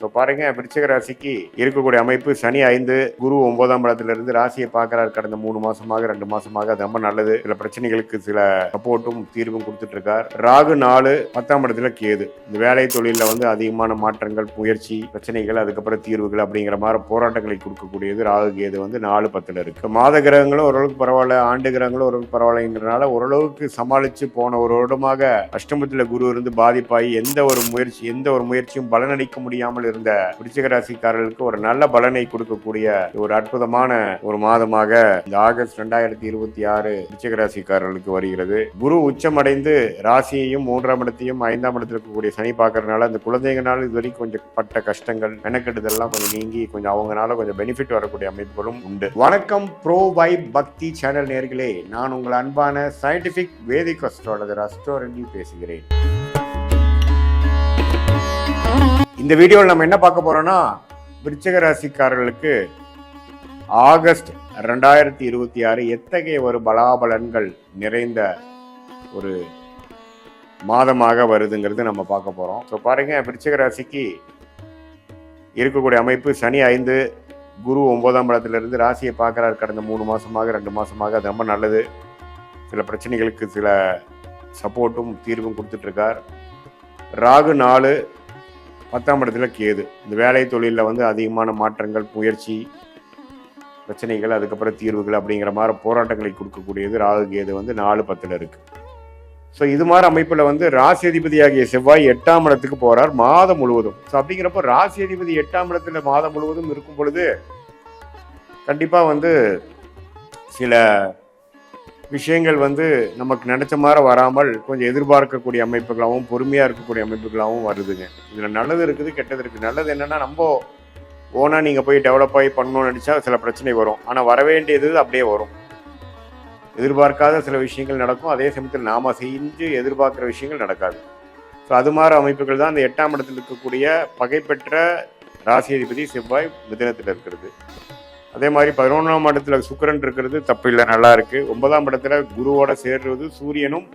இப்போ பாருங்க, விருச்சிக ராசிக்கு இருக்கக்கூடிய அமைப்பு சனி 5, குரு 9ஆம் இடத்துல இருந்து ராசியை பார்க்கிறார். கடந்த 3 மாசமாக 2 மாசமாக அது ரொம்ப நல்லது. சில பிரச்சனைகளுக்கு சில சப்போர்ட்டும் தீர்வும் கொடுத்துட்டு இருக்கார். ராகு 4, 10ஆம் இடத்துல கேது. இந்த வேலை தொழில அதிகமான மாற்றங்கள், முயற்சி, பிரச்சனைகள், அதுக்கப்புறம் தீர்வுகள் அப்படிங்கிற மாதிரி போராட்டங்களை கொடுக்கக்கூடியது ராகு கேது 4, 10ல இருக்கு. மாத கிரகங்களும் ஓரளவுக்கு பரவாயில்ல, ஆண்டு கிரகங்களும் ஓரளவுக்கு பரவாயில்லைங்கிறனால ஓரளவுக்கு சமாளிச்சு போன ஒரு வருடமாக அஷ்டமத்துல குரு இருந்து பாதிப்பாகி எந்த ஒரு முயற்சியும் பலனளிக்க முடியாமல் இருந்த விருச்சிக ராசிக்காரர்களுக்கு ஒரு நல்ல பலனை கொடுக்கக்கூடிய ஒரு அற்புதமான ஒரு மாதமாக இந்த ஆகஸ்ட் 2026 விருச்சிக ராசிக்காரர்களுக்கு வருகிறது. குரு உச்சமடைந்து ராசியையும் 3ஆம் இடத்தையும் 5ஆம் இடத்துல இருக்கக்கூடிய சனி பார்க்கறதுனால அந்த குழந்தைங்கனால இது வரைக்கும் கொஞ்சம் பட்ட கஷ்டங்கள், மெனக்கெடுதெல்லாம் கொஞ்சம் நீங்கி கொஞ்சம் அவங்களால கொஞ்சம் பெனிஃபிட் வரக்கூடிய அமைப்புகளும் உண்டு. வணக்கம் ப்ரோ வைப் பக்தி சேனல் நேயர்களே, நான் உங்கள் அன்பான சயின்டிபிக் வேதிக் அஸ்ட்ராலஜர் அஸ்ட்ரோரஞ்சி பேசுகிறேன். இந்த வீடியோவில் நம்ம என்ன பார்க்க போறோம்னா, விருச்சிக ராசிக்காரர்களுக்கு ஆகஸ்ட் 2026 எத்தகைய ஒரு பலாபலன்கள் நிறைந்த ஒரு மாதமாக வருதுங்கிறது நம்ம பார்க்க போறோம். ஸோ பாருங்க, விருச்சிக ராசிக்கு இருக்கக்கூடிய அமைப்பு சனி 5, குரு 9ஆம் இடத்துல இருந்து ராசியை பார்க்கிறார். கடந்த 3 மாசமாக 2 மாசமாக அது ரொம்ப நல்லது. சில பிரச்சனைகளுக்கு சில சப்போர்ட்டும் தீர்வும் கொடுத்துட்டு இருக்கார். ராகு 4, 10ஆம் இடத்துல கேது. இந்த வேலை தொழிலில் அதிகமான மாற்றங்கள், முயற்சி, பிரச்சனைகள், அதுக்கப்புறம் தீர்வுகள் அப்படிங்கிற மாதிரி போராட்டங்களை கொடுக்கக்கூடியது ராகு கேது 4, 10ல இருக்கு. ஸோ இது மாதிரி அமைப்பில் ராசி அதிபதியாகிய செவ்வாய் 8ஆம் இடத்துக்கு போறார் மாதம் முழுவதும். ஸோ அப்படிங்கிறப்போ ராசி அதிபதி 8ஆம் இடத்துல மாதம் முழுவதும் இருக்கும் பொழுது கண்டிப்பாக சில விஷயங்கள் நமக்கு நினைச்ச மாதிரி வராமல் கொஞ்சம் எதிர்பார்க்கக்கூடிய அமைப்புகளாகவும் பொறுமையாக இருக்கக்கூடிய அமைப்புகளாகவும் வருதுங்க. இதில் நல்லது இருக்குது, கெட்டது இருக்குது. நல்லது என்னன்னா, நம்ம ஓனா நீங்கள் போய் டெவலப் ஆகி பண்ணணும்னு நினச்சா சில பிரச்சனை வரும். ஆனால் வர வேண்டியது அப்படியே வரும். எதிர்பார்க்காத சில விஷயங்கள் நடக்கும், அதே சமயத்தில் நாம செஞ்சு எதிர்பார்க்குற விஷயங்கள் நடக்காது. ஸோ அது மாதிரி அமைப்புகள் தான் இந்த 8ஆம் இடத்தில் இருக்கக்கூடிய பகைப்பெற்ற ராசி அதிபதி செவ்வாய் மிதுனத்தில் இருக்கிறது. அதே மாதிரி 11ஆம் இடத்துல சுக்கிரன் இருக்கிறது தப்பு இல்லை, நல்லா இருக்கு. 9ஆம் இடத்துல குருவோட சேர்றது சூரியனும்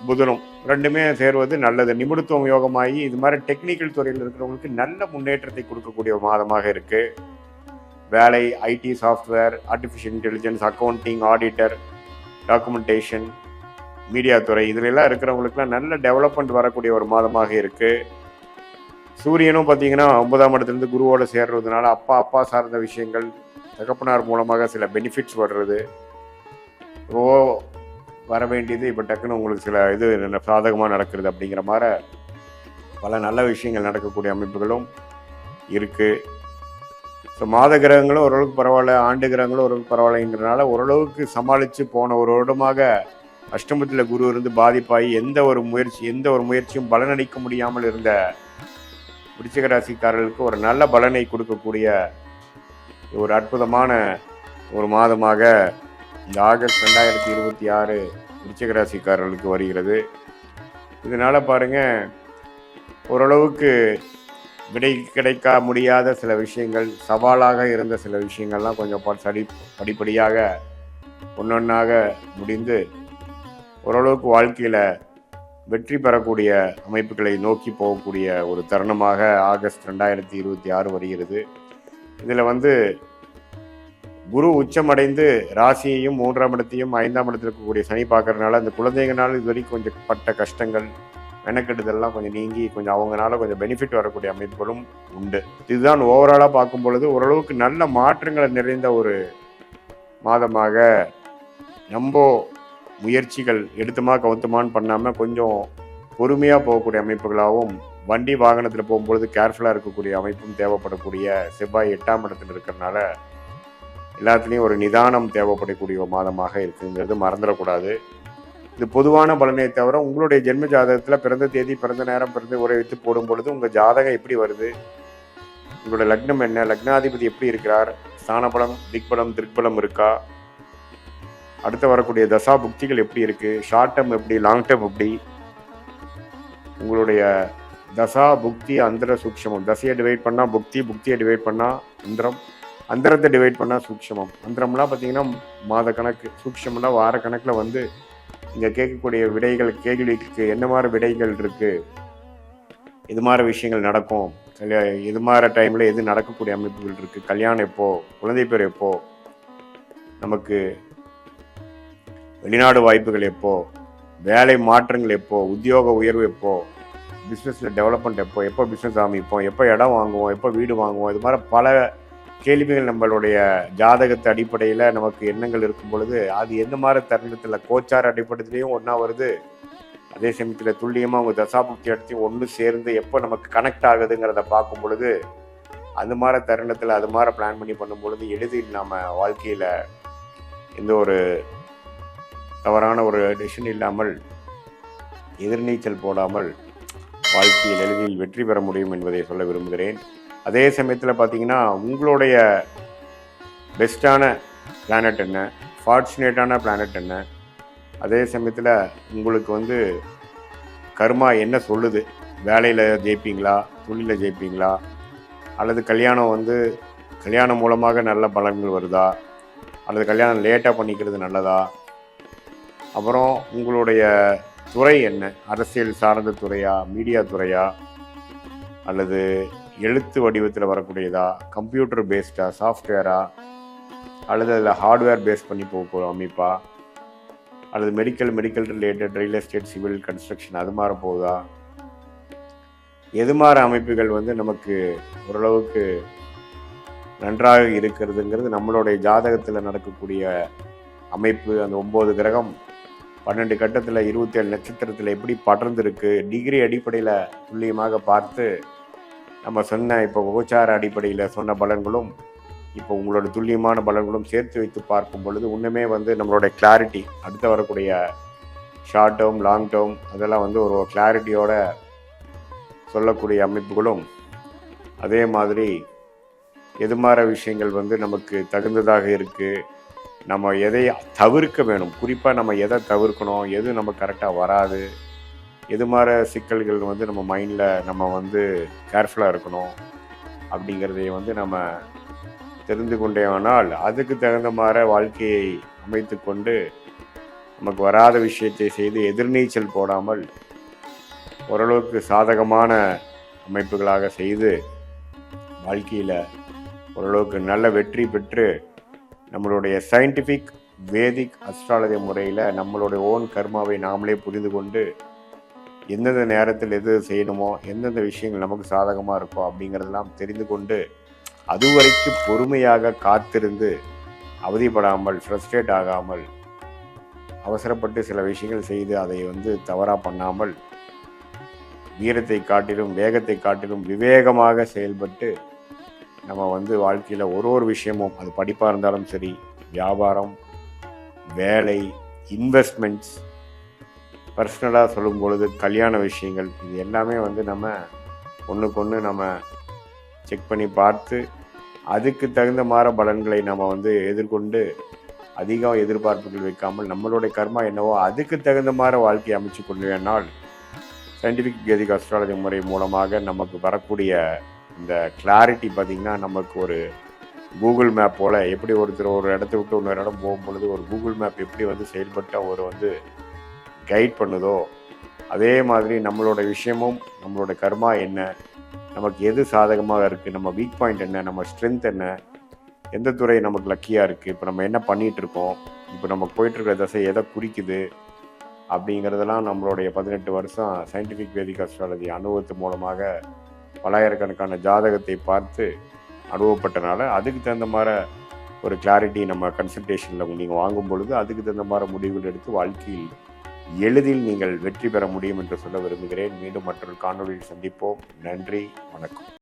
புதனும் ரெண்டுமே சேர்வது நல்லது. நிபுணத்துவம் யோகமாகி இது மாதிரி டெக்னிக்கல் துறையில் இருக்கிறவங்களுக்கு நல்ல முன்னேற்றத்தை கொடுக்கக்கூடிய மாதமாக இருக்கு. வேலை, IT, software, artificial intelligence, accounting, auditor, documentation, media துறை இதிலெல்லாம் இருக்கிறவங்களுக்குலாம் நல்ல டெவலப்மெண்ட் வரக்கூடிய ஒரு மாதமாக இருக்கு. சூரியனும் பார்த்தீங்கன்னா 9ஆம் இடத்துலேருந்து குருவோட சேர்றதுனால அப்பா சார்ந்த விஷயங்கள், தகப்பனார் மூலமாக சில பெனிஃபிட்ஸ் வர்றது, வர வேண்டியது இப்போ டக்குன்னு உங்களுக்கு சில இது சாதகமாக நடக்கிறது அப்படிங்கிற மாதிரி பல நல்ல விஷயங்கள் நடக்கக்கூடிய அமைப்புகளும் இருக்குது. ஸோ மாத கிரகங்களும் ஓரளவுக்கு பரவாயில்ல, ஆண்டு கிரகங்களும் ஓரளவுக்கு பரவாயில்லைங்கிறனால ஓரளவுக்கு சமாளித்து போன ஒரு வருடமாக அஷ்டமத்தில் குரு இருந்து பாதிப்பாகி எந்த ஒரு முயற்சியும் பலனளிக்க முடியாமல் இருந்த விருச்சிக ராசிக்காரர்களுக்கு ஒரு நல்ல பலனை கொடுக்கக்கூடிய ஒரு அற்புதமான ஒரு மாதமாக இந்த ஆகஸ்ட் 2026 விருச்சிக ராசிக்காரர்களுக்கு வருகிறது. இதனால பாருங்க, ஓரளவுக்கு விடை கிடைக்க முடியாத சில விஷயங்கள், சவாலாக இருந்த சில விஷயங்கள்லாம் கொஞ்சம் படிப்படியாக ஒன்றொன்னாக முடிந்து ஓரளவுக்கு வாழ்க்கையில் வெற்றி பெறக்கூடிய அமைப்புகளை நோக்கி போகக்கூடிய ஒரு தருணமாக ஆகஸ்ட் 2026 வருகிறது. இதில் குரு உச்சமடைந்து ராசியையும் 3ஆம் இடத்தையும் 5ஆம் இடத்தில் இருக்கக்கூடிய சனி பார்க்கறதுனால அந்த குழந்தைங்கனால இது வரைக்கும் கொஞ்சம் பட்ட கஷ்டங்கள், மெனக்கெடுதெல்லாம் கொஞ்சம் நீங்கி கொஞ்சம் அவங்களால கொஞ்சம் பெனிஃபிட் வரக்கூடிய அமைப்புகளும் உண்டு. இதுதான் ஓவராலாக பார்க்கும் பொழுது ஓரளவுக்கு நல்ல மாற்றங்களை நிறைந்த ஒரு மாதமாக, நம்ம முயற்சிகள் எடுத்துமா கவுத்துமான்னு பண்ணாமல் கொஞ்சம் பொறுமையாக போகக்கூடிய அமைப்புகளாகவும், வண்டி வாகனத்தில் போகும்பொழுது கேர்ஃபுல்லாக இருக்கக்கூடிய அமைப்பும் தேவைப்படக்கூடிய செவ்வாய் 8ஆம் இடத்துல இருக்கிறதுனால எல்லாத்துலேயும் ஒரு நிதானம் தேவைப்படக்கூடிய ஒரு மாதமாக இருக்குங்கிறது மறந்துடக்கூடாது. இது பொதுவான பலனை தவிர உங்களுடைய ஜென்ம ஜாதகத்தில் பிறந்த தேதி, பிறந்த நேரம், பிறந்த உரை வைத்து போடும் பொழுது உங்கள் ஜாதகம் எப்படி வருது, உங்களோட லக்னம் என்ன, லக்னாதிபதி எப்படி இருக்கிறார், ஸ்தானபலம், திக்பலம், திருப்பலம் இருக்கா, அடுத்து வரக்கூடிய தசா புக்திகள் எப்படி இருக்கு, ஷார்ட் டேர்ம் எப்படி, லாங் டேர்ம் எப்படி, உங்களுடைய தசா புக்தி அந்தர சூக்ஷமம், தசையை டிவைட் பண்ணால் புக்தி, புக்தியை டிவைட் பண்ணால் அந்தரம், அந்தரத்தை டிவைட் பண்ணால் சூக்ஷமம். அந்தரம்லாம் பார்த்தீங்கன்னா மாத கணக்கு, சூக்ஷம்லாம் வார கணக்கில் இங்கே கேட்கக்கூடிய விடைகள், கேள்விக்கு என்ன மாதிரி விடைகள் இருக்குது, இது மாதிரி விஷயங்கள் நடக்கும், இது மாதிரி டைமில் எது நடக்கக்கூடிய அமைப்புகள் இருக்குது, கல்யாணம் எப்போ, குழந்தை பேர் எப்போ, நமக்கு வெளிநாடு வாய்ப்புகள் எப்போ, வேலை மாற்றங்கள் எப்போ, உத்தியோக உயர்வு எப்போ, பிஸ்னஸில் டெவலப்மெண்ட் எப்போ, எப்போ பிஸ்னஸ் ஆரம்பிப்போம், எப்போ இடம் வாங்குவோம், எப்போ வீடு வாங்குவோம், இது மாதிரி பல கேள்விகள் நம்மளுடைய ஜாதகத்து அடிப்படையில் நமக்கு எண்ணங்கள் இருக்கும் பொழுது அது எந்த மாதிரி தருணத்தில் கோச்சார அடிப்படையிலையும் ஒன்றா வருது, அதே சமயத்தில் துல்லியமாக அவங்க தசாபுக்தி இடத்தையும் ஒன்று சேர்ந்து எப்போ நமக்கு கனெக்ட் ஆகுதுங்கிறத பார்க்கும் பொழுது அந்த மாதிரி தருணத்தில் அது மாதிரி பிளான் பண்ணி பண்ணும் பொழுது எளிதில் நம்ம வாழ்க்கையில் எந்த ஒரு தவறான ஒரு டெசிஷன் இல்லாமல் எதிர்நீச்சல் போடாமல் வாழ்க்கையில் எளிதில் வெற்றி பெற முடியும் என்பதை சொல்ல விரும்புகிறேன். அதே சமயத்தில் பார்த்தீங்கன்னா உங்களுடைய பெஸ்ட்டான பிளானட் என்ன, ஃபார்ச்சுனேட்டான பிளானட் என்ன, அதே சமயத்தில் உங்களுக்கு கர்மா என்ன சொல்லுது, வேலையில் ஜெயிப்பீங்களா, தொழிலில் ஜெயிப்பீங்களா, அல்லது கல்யாணம் மூலமாக நல்ல பலன்கள் வருதா, அல்லது கல்யாணம் லேட்டாக பண்ணிக்கிறது நல்லதா, அப்புறம் உங்களுடைய துறை என்ன, அரசியல் சார்ந்த துறையா, மீடியா துறையா, அல்லது எழுத்து வடிவத்தில் வரக்கூடியதா, கம்ப்யூட்டர் பேஸ்டா, சாஃப்ட்வேரா, அல்லது அதில் ஹார்ட்வேர் பேஸ் பண்ணி போகிற அமைப்பா, அல்லது medical related, real estate, civil, construction அது மாதிரி போகுதா, எது மாதிரி அமைப்புகள் நமக்கு ஓரளவுக்கு நன்றாக இருக்கிறதுங்கிறது நம்மளுடைய ஜாதகத்தில் நடக்கக்கூடிய அமைப்பு. அந்த 9 கிரகம் 12 கட்டத்தில் 27 நட்சத்திரத்தில் எப்படி படர்ந்துருக்கு, டிகிரி அடிப்படையில் துல்லியமாக பார்த்து நம்ம சொன்ன இப்போ கோச்சார அடிப்படையில் சொன்ன பலன்களும் இப்போ உங்களோட துல்லியமான பலன்களும் சேர்த்து வைத்து பார்க்கும் பொழுது இன்னுமே நம்மளுடைய கிளாரிட்டி, அடுத்து வரக்கூடிய ஷார்ட் டேர்ம், லாங் டேர்ம் அதெல்லாம் ஒரு கிளாரிட்டியோட சொல்லக்கூடிய அமைப்புகளும், அதே மாதிரி எது மாதிரி விஷயங்கள் நமக்கு தகுந்ததாக இருக்குது, நம்ம எதை தவிர்க்க வேணும், குறிப்பாக நம்ம எதை தவிர்க்கணும், எது நம்ம கரெக்டாக வராது, எது மாதிரி சிக்கல்கள் நம்ம மைண்டில் நம்ம கேர்ஃபுல்லாக இருக்கணும் அப்படிங்கிறதை நம்ம தெரிந்து கொண்டேனால் அதுக்கு தகுந்த மாதிரி வாழ்க்கையை அமைத்து கொண்டு நமக்கு வராத விஷயத்தை செய்து எதிர்நீச்சல் போடாமல் ஓரளவுக்கு சாதகமான அமைப்புகளாக செய்து வாழ்க்கையில் ஓரளவுக்கு நல்ல வெற்றி பெற்று நம்மளுடைய சயின்டிஃபிக் வேதிக் அஸ்ட்ராலஜி முறையில் நம்மளுடைய ஓன் கர்மாவை நாமளே புரிந்து கொண்டு எந்தெந்த நேரத்தில் எது செய்யணுமோ, எந்தெந்த விஷயங்கள் நமக்கு சாதகமாக இருக்கோ அப்படிங்கிறதெல்லாம் தெரிந்து கொண்டு அது வரைக்கும் பொறுமையாக காத்திருந்து அவதிப்படாமல், ஃப்ரஸ்ட்ரேட் ஆகாமல், அவசரப்பட்டு சில விஷயங்கள் செய்து அதை தவறாக பண்ணாமல் வீரத்தை காட்டிலும் வேகத்தை காட்டிலும் விவேகமாக செயல்பட்டு நம்ம வாழ்க்கையில் ஒரு விஷயமும், அது படிப்பாக இருந்தாலும் சரி, வியாபாரம், வேலை, இன்வெஸ்ட்மெண்ட்ஸ், பர்சனலாக சொல்லும் பொழுது கல்யாண விஷயங்கள், இது எல்லாமே நம்ம ஒன்றுக்கு ஒன்று நம்ம செக் பண்ணி பார்த்து அதுக்கு தகுந்த மாதிரி பலன்களை நம்ம எதிர்கொண்டு அதிகம் எதிர்பார்ப்புகள் வைக்காமல் நம்மளுடைய கர்மா என்னவோ அதுக்கு தகுந்த மாதிரி வாழ்க்கையை அமைச்சு கொண்டேனால் சயின்டிஃபிக் வேதிக் அஸ்ட்ராலஜி முறை மூலமாக நமக்கு வரக்கூடிய இந்த கிளாரிட்டி பார்த்திங்கன்னா நமக்கு ஒரு கூகுள் மேப் போல், எப்படி ஒருத்தர் ஒரு இடத்த விட்டு இன்னொரு இடம் போகும் பொழுது ஒரு கூகுள் மேப் எப்படி செயல்பட்ட ஒரு கைட் பண்ணுதோ அதே மாதிரி நம்மளோட விஷயமும் நம்மளோட கர்மா என்ன, நமக்கு எது சாதகமாக இருக்குது, நம்ம வீக் பாயிண்ட் என்ன, நம்ம ஸ்ட்ரென்த் என்ன, எந்த துறை நமக்கு லக்கியாக இருக்குது, இப்போ நம்ம என்ன பண்ணிகிட்ருக்கோம், இப்போ நம்ம போயிட்டுருக்கிற தசை எதை குறிக்குது அப்படிங்கிறதெல்லாம் நம்மளுடைய 18 வருஷம் சயின்டிஃபிக் வேதிக் அஸ்ட்ராலஜி அனுபவத்து மூலமாக பலாயிரக்கணக்கான ஜாதகத்தை பார்த்து அனுபவப்பட்டனால அதுக்கு தகுந்த மாதிரி ஒரு கிளாரிட்டி நம்ம கன்சல்டேஷனில் நீங்கள் வாங்கும் பொழுது அதுக்கு தகுந்த மாதிரி முடிவுகள் எடுத்து வாழ்க்கையில் எளிதில் நீங்கள் வெற்றி பெற முடியும் என்று சொல்ல விரும்புகிறேன். மீண்டும் மற்றொரு காணொலியில் சந்திப்போம். நன்றி, வணக்கம்.